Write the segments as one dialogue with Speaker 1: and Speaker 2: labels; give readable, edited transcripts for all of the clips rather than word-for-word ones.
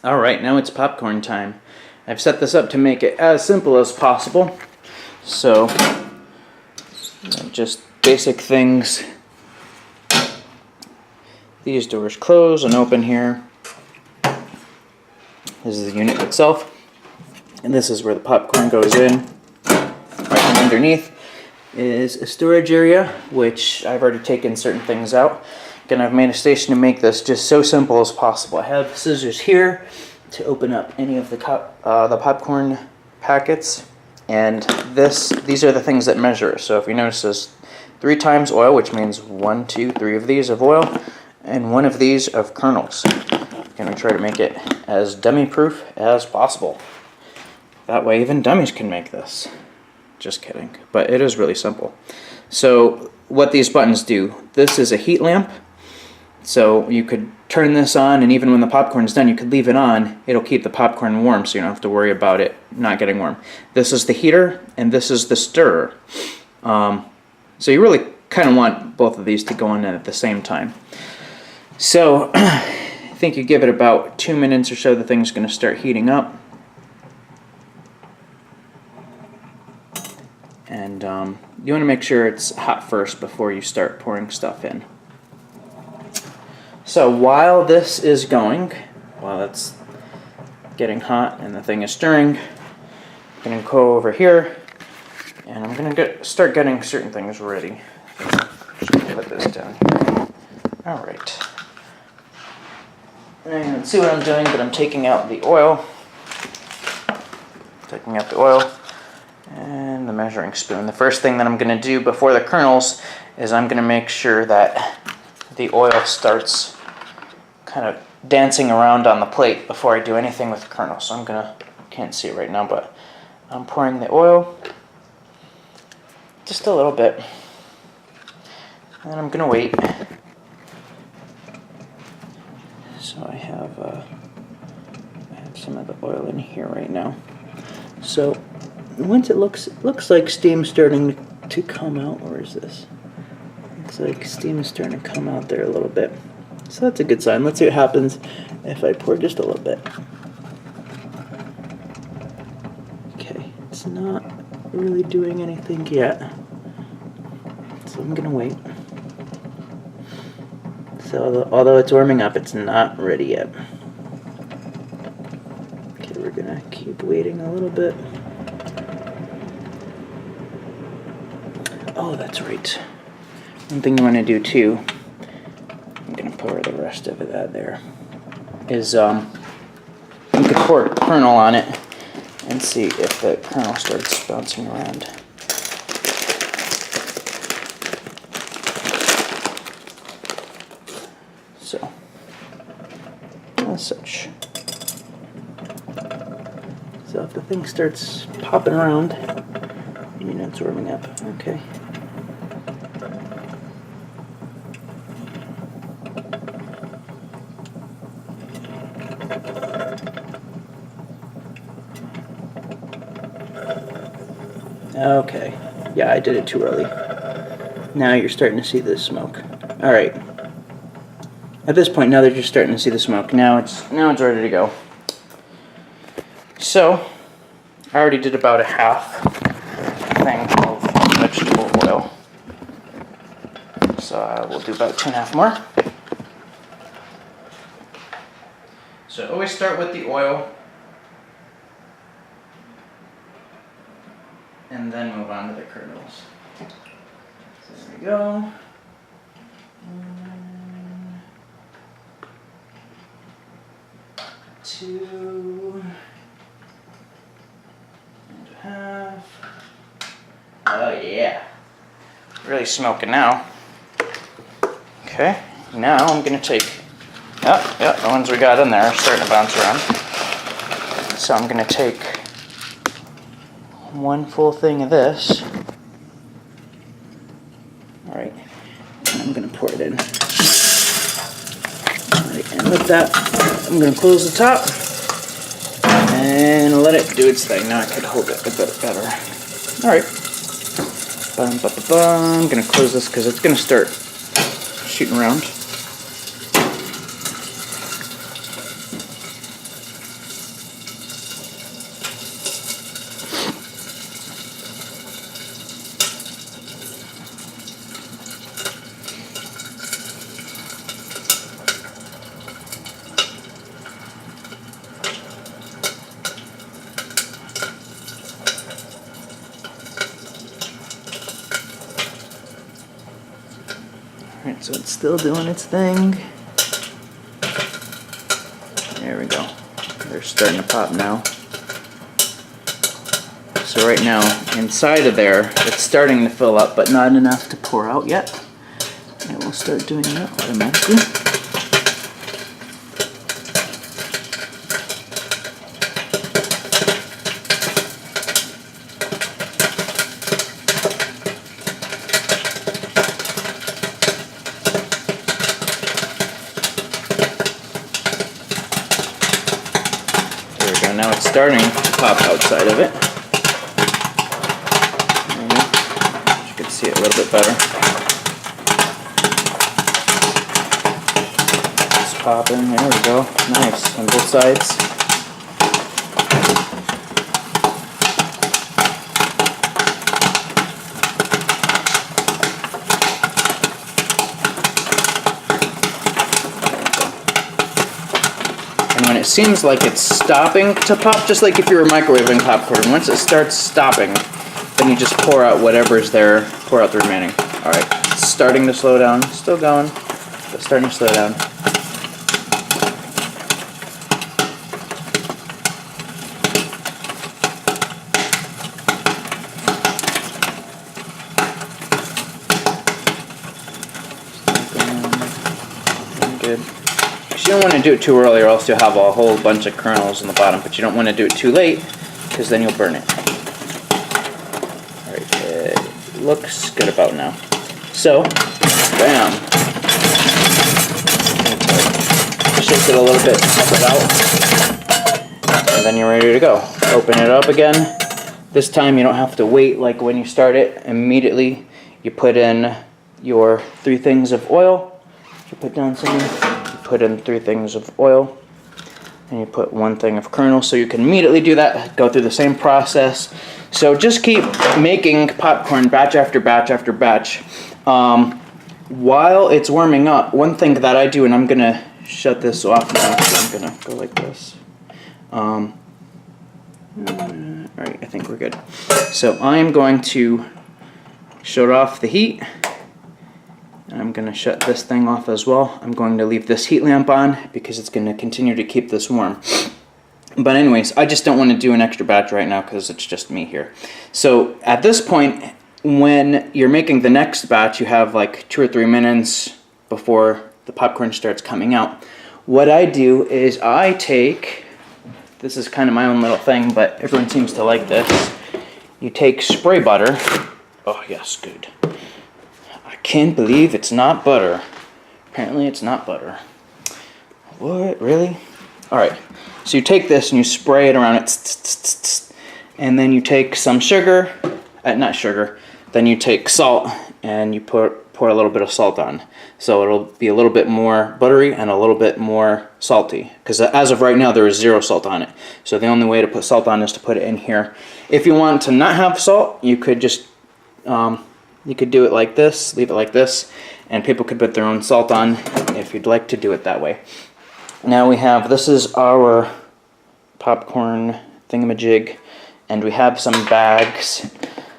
Speaker 1: Alright, now it's popcorn time. I've set this up to make it as simple as possible. So, just basic things. These doors close and open here. This is the unit itself. And this is where the popcorn goes in. Right underneath is a storage area, which I've already taken certain things out. Again, I've made a station to make this just so simple as possible. I have scissors here to open up any of the popcorn packets, and these are the things that measure. So if you notice, this 3 times oil, which means 1, 2, 3 of these of oil, and 1 of these of kernels. I'm gonna try to make it as dummy-proof as possible. That way, even dummies can make this. Just kidding, but it is really simple. So what these buttons do, this is a heat lamp. So you could turn this on, and even when the popcorn is done, you could leave it on. It'll keep the popcorn warm, so you don't have to worry about it not getting warm. This is the heater, and this is the stirrer. So you really kind of want both of these to go on at the same time. So I think you give it about 2 minutes or so, the thing's going to start heating up. And you want to make sure it's hot first before you start pouring stuff in. So while this is going, while it's getting hot and the thing is stirring, I'm going to go over here and I'm going to start getting certain things ready. Just put this down here. Alright. And see what I'm doing, but I'm taking out the oil. Taking out the oil and the measuring spoon. The first thing that I'm going to do before the kernels is I'm going to make sure that the oil starts kind of dancing around on the plate before I do anything with the kernels. So can't see it right now, but I'm pouring the oil just a little bit. And I'm going to wait. So I have some of the oil in here right now. So once it looks like steam starting to come out, where is this? Looks like steam is starting to come out there a little bit. So that's a good sign. Let's see what happens if I pour just a little bit. Okay, it's not really doing anything yet. So I'm gonna wait. So although it's warming up, it's not ready yet. Okay, we're gonna keep waiting a little bit. Oh, that's right. One thing you want to do too, I'm going to pour the rest of that there, is you could pour a kernel on it and see if the kernel starts bouncing around. So, as such. So if the thing starts popping around, you know it's warming up. Okay. Okay. Yeah, I did it too early. Now you're starting to see the smoke. Alright. At this point, now that you're starting to see the smoke, now it's ready to go. So, I already did about a half thing of vegetable oil. So I will do about 2.5 more. So always start with the oil and then move on to the kernels. So there we go. 2.5. Oh yeah. Really smoking now. Okay, now I'm going to take, the ones we got in there are starting to bounce around. So I'm going to take 1 full thing of this. Alright, and I'm going to pour it in. Alright, and with that, I'm going to close the top and let it do its thing. Now I could hold it a bit better. Alright. I'm going to close this because it's going to start shooting around. So it's still doing its thing. There we go. They're starting to pop now. So right now, inside of there, it's starting to fill up, but not enough to pour out yet. And we'll start doing that automatically. There we go, now it's starting to pop outside of it. You can see it a little bit better. Popping, there we go, nice on both sides. And when it seems like it's stopping to pop, just like if you were microwaving popcorn, once it starts stopping, then you just pour out whatever's there, pour out the remaining. Alright, it's starting to slow down, still going, but starting to slow down. Good. You don't want to do it too early or else you'll have a whole bunch of kernels in the bottom, but you don't want to do it too late because then you'll burn it. Alright, it looks good about now. So, bam. Shake it a little bit, pop it out, and then you're ready to go. Open it up again. This time you don't have to wait like when you start it. Immediately you put in your 3 things of oil. You put down something, you put in 3 things of oil, and you put 1 thing of kernel, so you can immediately do that, go through the same process. So just keep making popcorn batch after batch after batch. While it's warming up, one thing that I do, and I'm gonna shut this off now, so I'm gonna go like this. Alright, I think we're good. So I'm going to shut off the heat. And I'm going to shut this thing off as well. I'm going to leave this heat lamp on because it's going to continue to keep this warm. But anyways, I just don't want to do an extra batch right now because it's just me here. So at this point, when you're making the next batch, you have like 2 or 3 minutes before the popcorn starts coming out. What I do is I take, this is kind of my own little thing, but everyone seems to like this. You take spray butter. Oh yes, good. Can't believe it's not butter. Apparently it's not butter. What? Really? Alright. So you take this and you spray it around it. And then you take some sugar. Not sugar. Then you take salt and you pour a little bit of salt on. So it'll be a little bit more buttery and a little bit more salty. Because as of right now there is 0 salt on it. So the only way to put salt on is to put it in here. If you want to not have salt, you could just you could do it like this, leave it like this, and people could put their own salt on if you'd like to do it that way. Now we have, this is our popcorn thingamajig, and we have some bags.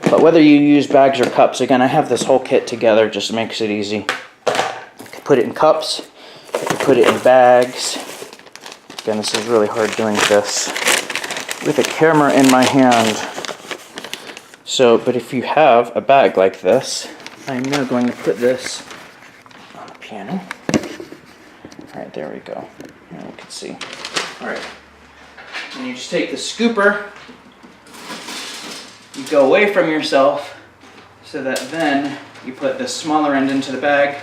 Speaker 1: But whether you use bags or cups, again, I have this whole kit together, just makes it easy. You can put it in cups, you can put it in bags. Again, this is really hard doing this with a camera in my hand. So, but if you have a bag like this, I'm now going to put this on the piano. Alright, there we go. Now we can see. Alright. And you just take the scooper, you go away from yourself, so that then you put the smaller end into the bag,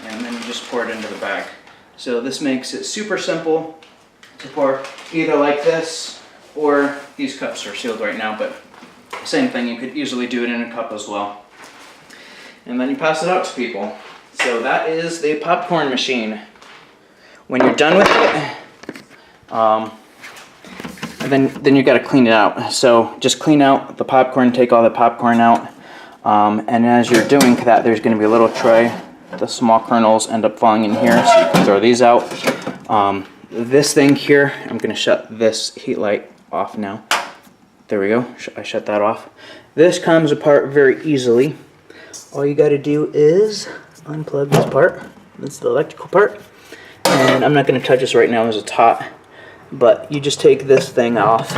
Speaker 1: and then you just pour it into the bag. So this makes it super simple to pour, either like this, or these cups are sealed right now, but same thing, you could easily do it in a cup as well. And then you pass it out to people. So that is the popcorn machine. When you're done with it, then you got to clean it out. So just clean out the popcorn, take all the popcorn out, and as you're doing that, there's going to be a little tray. The small kernels end up falling in here, so you can throw these out. This thing here, I'm going to shut this heat light off now. There we go, I shut that off. This comes apart very easily. All you got to do is unplug this part. This is the electrical part. And I'm not going to touch this right now as it's hot, but you just take this thing off.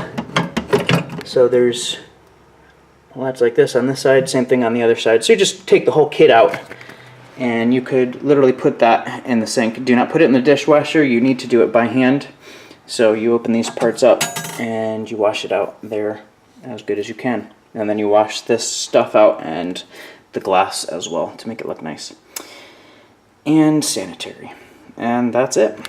Speaker 1: So there's, well, that's like this on this side, same thing on the other side. So you just take the whole kit out, and you could literally put that in the sink. Do not put it in the dishwasher. You need to do it by hand. So you open these parts up and you wash it out there as good as you can. And then you wash this stuff out and the glass as well to make it look nice and sanitary. And that's it.